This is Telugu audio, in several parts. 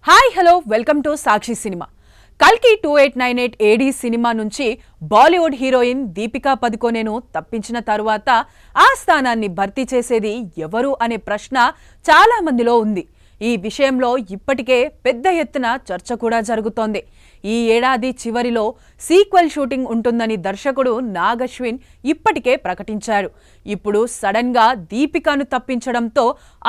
Hi hello welcome to Sakshi cinema. కల్కి 2898 ఏడీ సినిమా నుంచి బాలీవుడ్ హీరోయిన్ దీపికా పదుకొనెను తప్పించిన తరువాత ఆ స్థానాన్ని భర్తీ చేసేది ఎవరు అనే ప్రశ్న చాలా మందిలో ఉంది. ఈ విషయంలో ఇప్పటికే పెద్ద ఎత్తున చర్చ కూడా జరుగుతోంది. ఈ ఏడాది చివరిలో సీక్వెల్ షూటింగ్ ఉంటుందని దర్శకుడు నాగ్ అశ్విన్ ఇప్పటికే ప్రకటించారు. ఇప్పుడు సడన్ గా దీపికాను తప్పించడంతో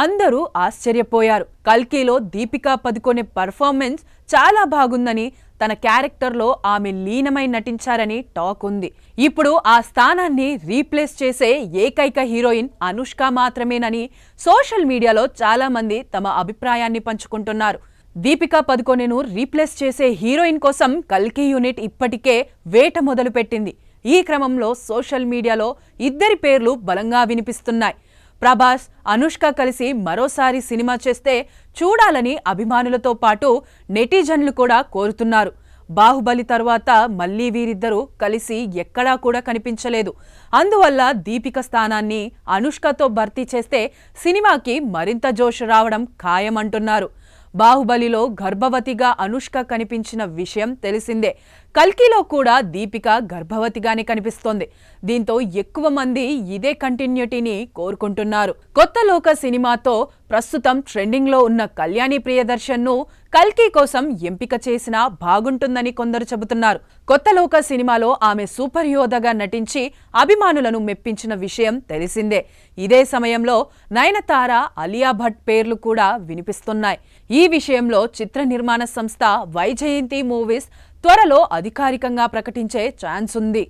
అందరూ ఆశ్చర్యపోయారు. కల్కిలో దీపికా పదుకొనె పర్ఫార్మెన్స్ చాలా బాగుందని, తన క్యారెక్టర్లో ఆమె లీనమై నటించారని టాక్ ఉంది. ఇప్పుడు ఆ స్థానాన్ని రీప్లేస్ చేసే ఏకైక హీరోయిన్ అనుష్క మాత్రమేనని సోషల్ మీడియాలో చాలా మంది తమ అభిప్రాయాన్ని పంచుకుంటున్నారు. దీపికా పదుకొనెను రీప్లేస్ చేసే హీరోయిన్ కోసం కల్కి యూనిట్ ఇప్పటికే వేట మొదలుపెట్టింది. ఈ క్రమంలో సోషల్ మీడియాలో ఇద్దరి పేర్లు బలంగా వినిపిస్తున్నాయి. ప్రభాస్, అనుష్క కలిసి మరోసారి సినిమా చేస్తే చూడాలని అభిమానులతో పాటు నెటిజన్లు కూడా కోరుతున్నారు. బాహుబలి తర్వాత మళ్లీ వీరిద్దరూ కలిసి ఎక్కడా కూడా కనిపించలేదు. అందువల్ల దీపిక స్థానాన్ని అనుష్కతో భర్తీ చేస్తే సినిమాకి మరింత జోష్ రావడం ఖాయమంటున్నారు. బాహుబలిలో గర్భవతిగా అనుష్క కనిపించిన విషయం తెలిసిందే. కల్కిలో కూడా దీపిక గర్భవతిగానే కనిపిస్తోంది. దీంతో ఎక్కువ మంది ఇదే కంటిన్యూటీని కోరుకుంటున్నారు. కొత్త లోక సినిమాతో ప్రస్తుతం ట్రెండింగ్ లో ఉన్న కళ్యాణి ప్రియదర్శన్ ను కల్కి కోసం ఎంపిక చేసినా బాగుంటుందని కొందరు చెబుతున్నారు. కొత్త లోక సినిమాలో ఆమె సూపర్ యోధగా నటించి అభిమానులను మెప్పించిన విషయం తెలిసిందే. ఇదే సమయంలో నయనతార, అలియా భట్ పేర్లు కూడా వినిపిస్తున్నాయి. ఈ విషయంలో చిత్ర నిర్మాణ సంస్థ వైజయంతి మూవీస్ త్వరలో అధికారికంగా ప్రకటించే ఛాన్స్ ఉంది.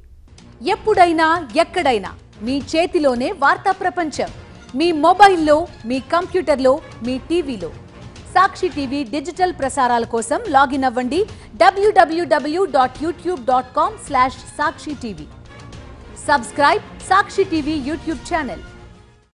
ఎప్పుడైనా ఎక్కడైనా మీ చేతిలోనే వార్తా ప్రపంచం. మీ మొబైల్లో, మీ కంప్యూటర్లో, మీ టీవీలో. సాక్షి టీవీ డిజిటల్ ప్రసారాల కోసం లాగిన్ అవ్వండి www.youtube.com/sakshi tv. సబ్స్క్రైబ్ సాక్షి టీవీ యూట్యూబ్ ఛానల్.